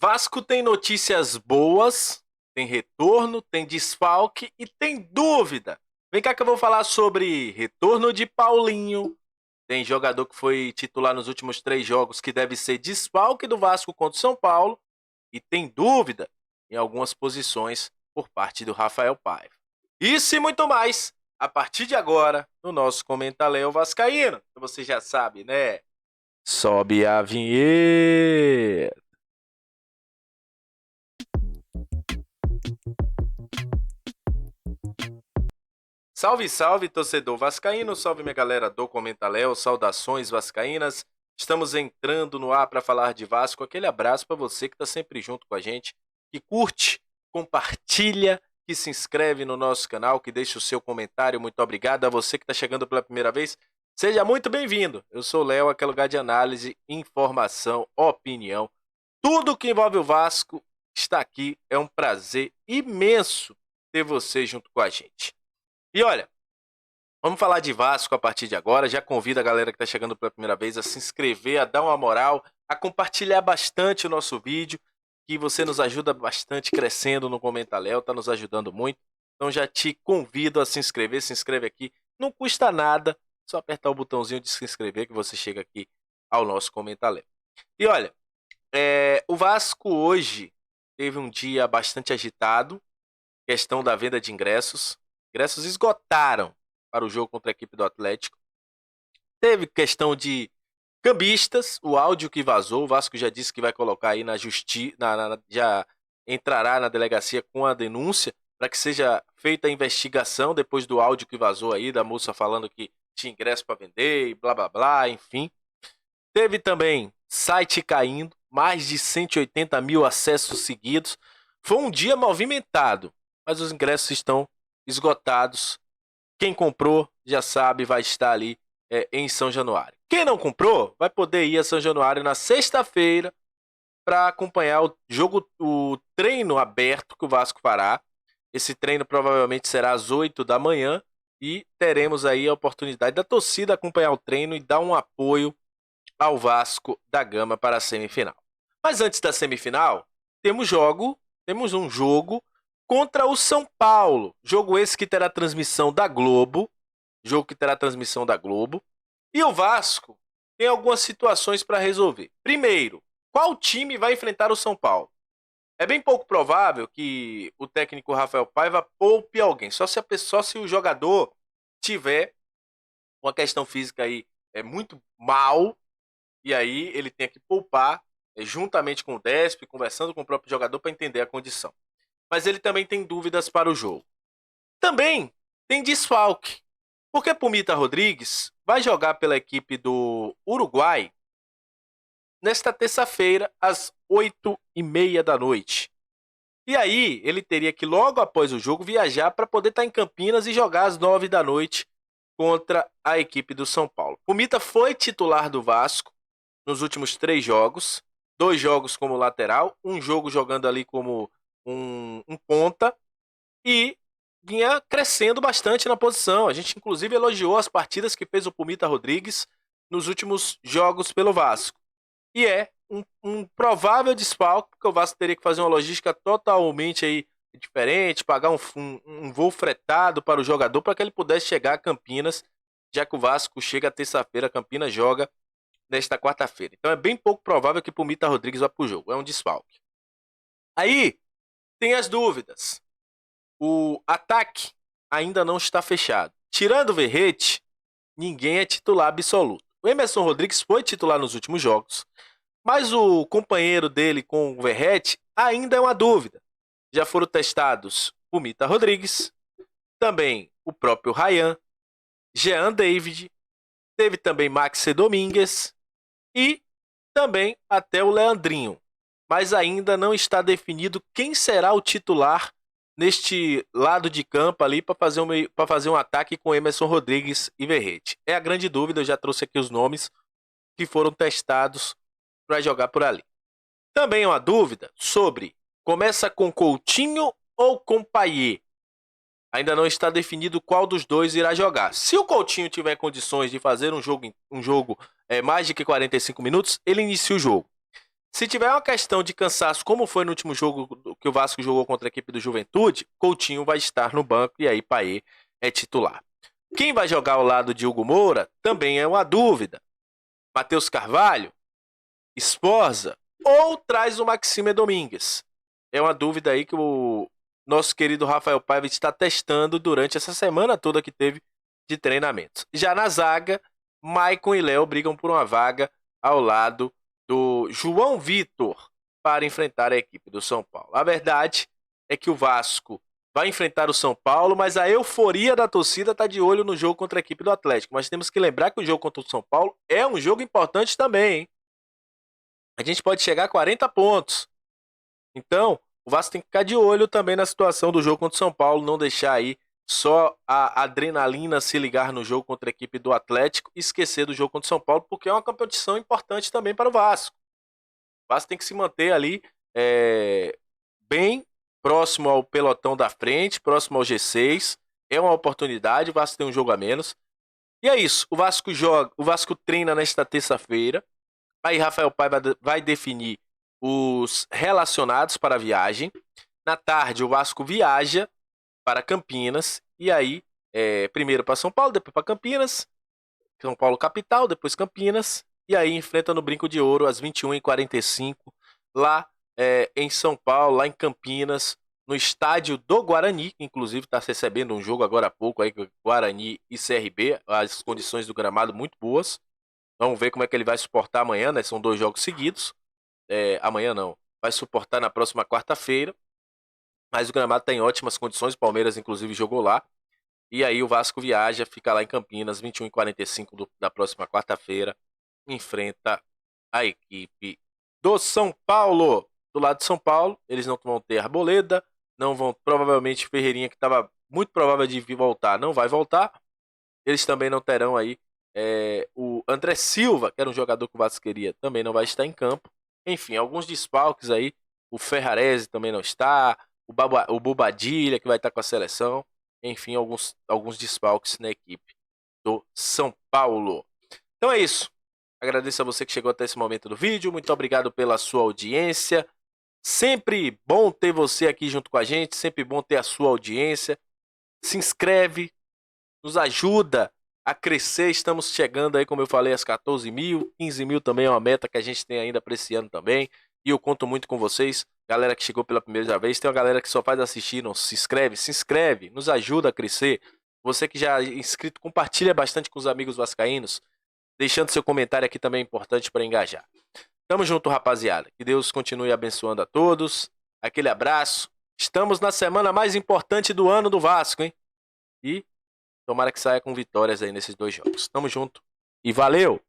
Vasco tem notícias boas, tem retorno, tem desfalque e tem dúvida. Vem cá que eu vou falar sobre retorno de Paulinho. Tem jogador que foi titular nos últimos 3 jogos que deve ser desfalque do Vasco contra o São Paulo. E tem dúvida em algumas posições por parte do Rafael Paiva. Isso e muito mais a partir de agora no nosso Comentário Vascaíno. Você já sabe, né? Sobe a vinheta. Salve, salve, torcedor vascaíno, salve minha galera do Comentaléu, saudações vascaínas. Estamos entrando no ar para falar de Vasco. Aquele abraço para você que está sempre junto com a gente, que curte, compartilha, que se inscreve no nosso canal, que deixa o seu comentário. Muito obrigado a você que está chegando pela primeira vez. Seja muito bem-vindo. Eu sou o Léo, aquele lugar de análise, informação, opinião. Tudo que envolve o Vasco está aqui. É um prazer imenso ter você junto com a gente. E olha, vamos falar de Vasco a partir de agora. Já convido a galera que está chegando pela primeira vez a se inscrever, a dar uma moral, a compartilhar bastante o nosso vídeo, que você nos ajuda bastante crescendo no Comentário, está nos ajudando muito. Então já te convido a se inscrever, se inscreve aqui. Não custa nada, só apertar o botãozinho de se inscrever que você chega aqui ao nosso Comentário. E olha, o Vasco hoje teve um dia bastante agitado, questão da venda de ingressos. Ingressos esgotaram para o jogo contra a equipe do Atlético. Teve questão de cambistas, o áudio que vazou. O Vasco já disse que vai colocar aí na justiça, já entrará na delegacia com a denúncia para que seja feita a investigação depois do áudio que vazou aí, da moça falando que tinha ingresso para vender e blá blá blá, enfim. Teve também site caindo, mais de 180 mil acessos seguidos. Foi um dia movimentado, mas os ingressos estão esgotados. Quem comprou já sabe, vai estar ali em São Januário. Quem não comprou vai poder ir a São Januário na sexta-feira para acompanhar o jogo, o treino aberto que o Vasco fará. Esse treino provavelmente será às 8 da manhã e teremos aí a oportunidade da torcida acompanhar o treino e dar um apoio ao Vasco da Gama para a semifinal. Mas antes da semifinal, temos um jogo contra o São Paulo. Jogo esse que terá transmissão da Globo. E o Vasco tem algumas situações para resolver. Primeiro, qual time vai enfrentar o São Paulo? É bem pouco provável que o técnico Rafael Paiva poupe alguém. Só se o jogador tiver uma questão física aí muito mal. E aí ele tem que poupar juntamente com o Desp, conversando com o próprio jogador para entender a condição. Mas ele também tem dúvidas para o jogo. Também tem desfalque, porque Pumita Rodrigues vai jogar pela equipe do Uruguai nesta terça-feira, às 8h30 da noite. E aí ele teria que, logo após o jogo, viajar para poder estar em Campinas e jogar às 9 da noite contra a equipe do São Paulo. Pumita foi titular do Vasco nos últimos 3 jogos, 2 jogos como lateral, um jogo jogando ali como um ponta, e vinha crescendo bastante na posição. A gente inclusive elogiou as partidas que fez o Pumita Rodrigues nos últimos jogos pelo Vasco. E é um provável desfalque, porque o Vasco teria que fazer uma logística totalmente aí diferente, pagar um voo fretado para o jogador para que ele pudesse chegar a Campinas, já que o Vasco chega terça-feira, Campinas joga nesta quarta-feira. Então é bem pouco provável que Pumita Rodrigues vá para o jogo, é um desfalque. Aí tem as dúvidas. O ataque ainda não está fechado. Tirando o Verrete, ninguém é titular absoluto. O Emerson Rodrigues foi titular nos últimos jogos, mas o companheiro dele com o Verrete ainda é uma dúvida. Já foram testados o Mita Rodrigues, também o próprio Ryan, Jean David, teve também Maxi Domingues e também até o Leandrinho. Mas ainda não está definido quem será o titular neste lado de campo ali para fazer um ataque com Emerson Rodrigues e Verrete. É a grande dúvida, eu já trouxe aqui os nomes que foram testados para jogar por ali. Também é uma dúvida sobre começa com Coutinho ou com Payet. Ainda não está definido qual dos dois irá jogar. Se o Coutinho tiver condições de fazer um jogo mais de que 45 minutos, ele inicia o jogo. Se tiver uma questão de cansaço, como foi no último jogo que o Vasco jogou contra a equipe do Juventude, Coutinho vai estar no banco e aí Paê é titular. Quem vai jogar ao lado de Hugo Moura também é uma dúvida. Matheus Carvalho, Sforza ou traz o Maxime Domingues? É uma dúvida aí que o nosso querido Rafael Paiva está testando durante essa semana toda que teve de treinamentos. Já na zaga, Maicon e Léo brigam por uma vaga ao lado do João Vitor para enfrentar a equipe do São Paulo. A verdade é que o Vasco vai enfrentar o São Paulo, mas a euforia da torcida está de olho no jogo contra a equipe do Atlético. Mas temos que lembrar que o jogo contra o São Paulo é um jogo importante também, hein? A gente pode chegar a 40 pontos. Então, o Vasco tem que ficar de olho também na situação do jogo contra o São Paulo, não deixar aí só a adrenalina se ligar no jogo contra a equipe do Atlético e esquecer do jogo contra o São Paulo, porque é uma competição importante também para o Vasco. O Vasco tem que se manter ali bem próximo ao pelotão da frente, próximo ao G6. É uma oportunidade, o Vasco tem um jogo a menos. E é isso, o Vasco joga, o Vasco treina nesta terça-feira. Aí Rafael Paiva vai definir os relacionados para a viagem. Na tarde, o Vasco viaja para Campinas. E aí, primeiro para São Paulo, depois para Campinas. São Paulo capital, depois Campinas. E aí enfrenta no Brinco de Ouro às 21h45, lá em São Paulo, lá em Campinas, no estádio do Guarani, que inclusive está recebendo um jogo agora há pouco, aí, Guarani e CRB, as condições do gramado muito boas. Vamos ver como é que ele vai suportar amanhã, né? São 2 jogos seguidos. Amanhã não. Vai suportar na próxima quarta-feira. Mas o gramado está em ótimas condições. O Palmeiras, inclusive, jogou lá. E aí o Vasco viaja, fica lá em Campinas, 21h45 da próxima quarta-feira. Enfrenta a equipe do São Paulo. Do lado de São Paulo, eles não vão ter Arboleda. Não vão, provavelmente, Ferreirinha, que estava muito provável de voltar, não vai voltar. Eles também não terão aí o André Silva, que era um jogador que o Vasco queria, também não vai estar em campo. Enfim, alguns desfalques aí. O Ferrarese também não está. O Bobadilha, que vai estar com a seleção. Enfim, alguns desfalques na equipe do São Paulo. Então é isso. Agradeço a você que chegou até esse momento do vídeo. Muito obrigado pela sua audiência. Sempre bom ter você aqui junto com a gente. Sempre bom ter a sua audiência. Se inscreve. Nos ajuda a crescer. Estamos chegando aí, como eu falei, às 14 mil. 15 mil também é uma meta que a gente tem ainda para esse ano também. E eu conto muito com vocês. Galera que chegou pela primeira vez. Tem uma galera que só faz assistir, não se inscreve. Se inscreve, nos ajuda a crescer. Você que já é inscrito, compartilha bastante com os amigos vascaínos. Deixando seu comentário aqui também é importante para engajar. Tamo junto, rapaziada. Que Deus continue abençoando a todos. Aquele abraço. Estamos na semana mais importante do ano do Vasco, hein? E tomara que saia com vitórias aí nesses 2 jogos. Tamo junto e valeu!